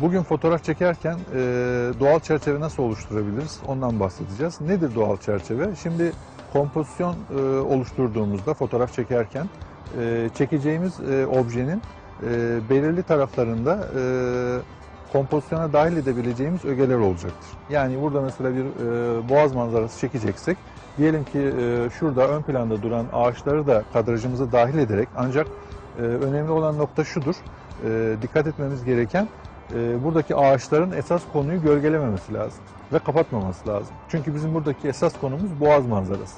Bugün fotoğraf çekerken doğal çerçeve nasıl oluşturabiliriz? Ondan bahsedeceğiz. Nedir doğal çerçeve? Şimdi kompozisyon oluşturduğumuzda fotoğraf çekerken çekeceğimiz objenin belirli taraflarında kompozisyona dahil edebileceğimiz ögeler olacaktır. Yani burada mesela bir boğaz manzarası çekeceksek, diyelim ki şurada ön planda duran ağaçları da kadrajımıza dahil ederek, ancak önemli olan nokta şudur, dikkat etmemiz gereken buradaki ağaçların esas konuyu gölgelememesi lazım ve kapatmaması lazım. Çünkü bizim buradaki esas konumuz boğaz manzarası.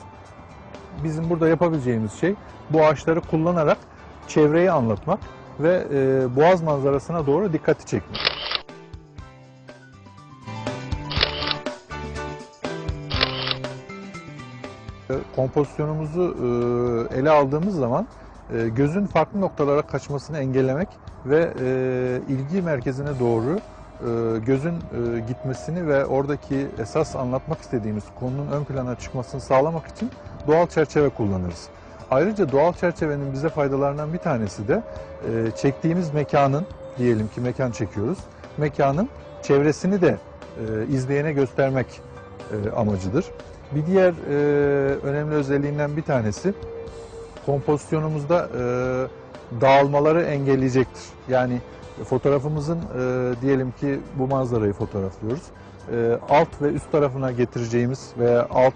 Bizim burada yapabileceğimiz şey bu ağaçları kullanarak çevreyi anlatmak ve boğaz manzarasına doğru dikkati çekmek. Kompozisyonumuzu ele aldığımız zaman gözün farklı noktalara kaçmasını engellemek ve ilgi merkezine doğru gözün gitmesini ve oradaki esas anlatmak istediğimiz konunun ön plana çıkmasını sağlamak için doğal çerçeve kullanırız. Ayrıca doğal çerçevenin bize faydalarından bir tanesi de çektiğimiz mekanın, diyelim ki mekan çekiyoruz, mekanın çevresini de izleyene göstermek amacıdır. Bir diğer önemli özelliğinden bir tanesi, kompozisyonumuzda dağılmaları engelleyecektir. Yani fotoğrafımızın diyelim ki bu manzarayı fotoğraflıyoruz. Alt ve üst tarafına getireceğimiz veya alt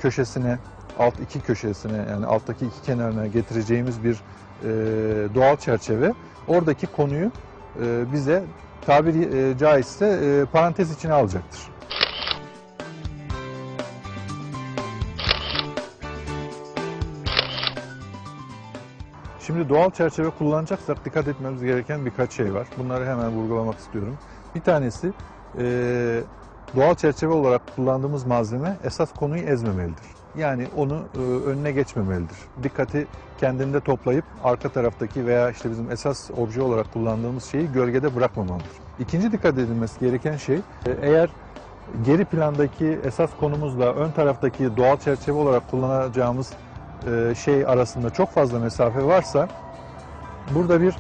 köşesine, alt iki köşesine, yani alttaki iki kenarına getireceğimiz bir doğal çerçeve oradaki konuyu bize tabiri caizse parantez içine alacaktır. Şimdi doğal çerçeve kullanacaksak dikkat etmemiz gereken birkaç şey var. Bunları hemen vurgulamak istiyorum. Bir tanesi, doğal çerçeve olarak kullandığımız malzeme esas konuyu ezmemelidir. Yani onu önüne geçmemelidir. Dikkati kendinde toplayıp arka taraftaki veya işte bizim esas obje olarak kullandığımız şeyi gölgede bırakmamalıdır. İkinci dikkat edilmesi gereken şey, eğer geri plandaki esas konumuzla ön taraftaki doğal çerçeve olarak kullanacağımız şey arasında çok fazla mesafe varsa burada bir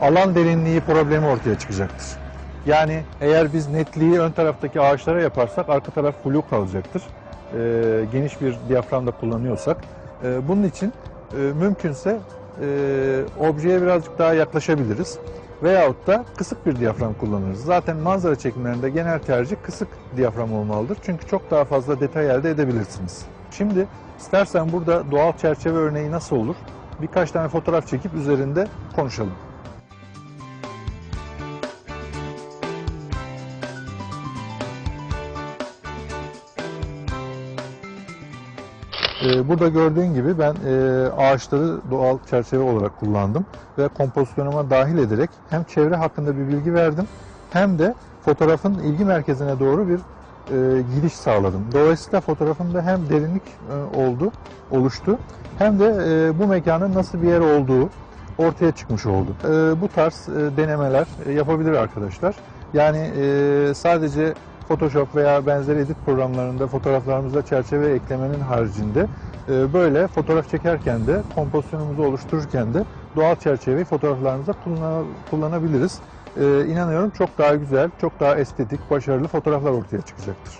alan derinliği problemi ortaya çıkacaktır. Yani eğer biz netliği ön taraftaki ağaçlara yaparsak arka taraf flu kalacaktır. Geniş bir diyaframda kullanıyorsak. Bunun için mümkünse objeye birazcık daha yaklaşabiliriz. Veyahut da kısık bir diyafram kullanırız. Zaten manzara çekimlerinde genel tercih kısık diyafram olmalıdır. Çünkü çok daha fazla detay elde edebilirsiniz. Şimdi istersen burada doğal çerçeve örneği nasıl olur? Birkaç tane fotoğraf çekip üzerinde konuşalım. Burada gördüğün gibi ben ağaçları doğal çerçeve olarak kullandım ve kompozisyonuma dahil ederek hem çevre hakkında bir bilgi verdim hem de fotoğrafın ilgi merkezine doğru bir gidiş sağladım. Dolayısıyla fotoğrafımda hem derinlik oluştu hem de bu mekanın nasıl bir yer olduğu ortaya çıkmış oldu. Bu tarz denemeler yapabilir arkadaşlar. Yani sadece Photoshop veya benzeri edit programlarında fotoğraflarımıza çerçeve eklemenin haricinde böyle fotoğraf çekerken de kompozisyonumuzu oluştururken de doğal çerçeveyi fotoğraflarımıza kullanabiliriz. İnanıyorum çok daha güzel, çok daha estetik, başarılı fotoğraflar ortaya çıkacaktır.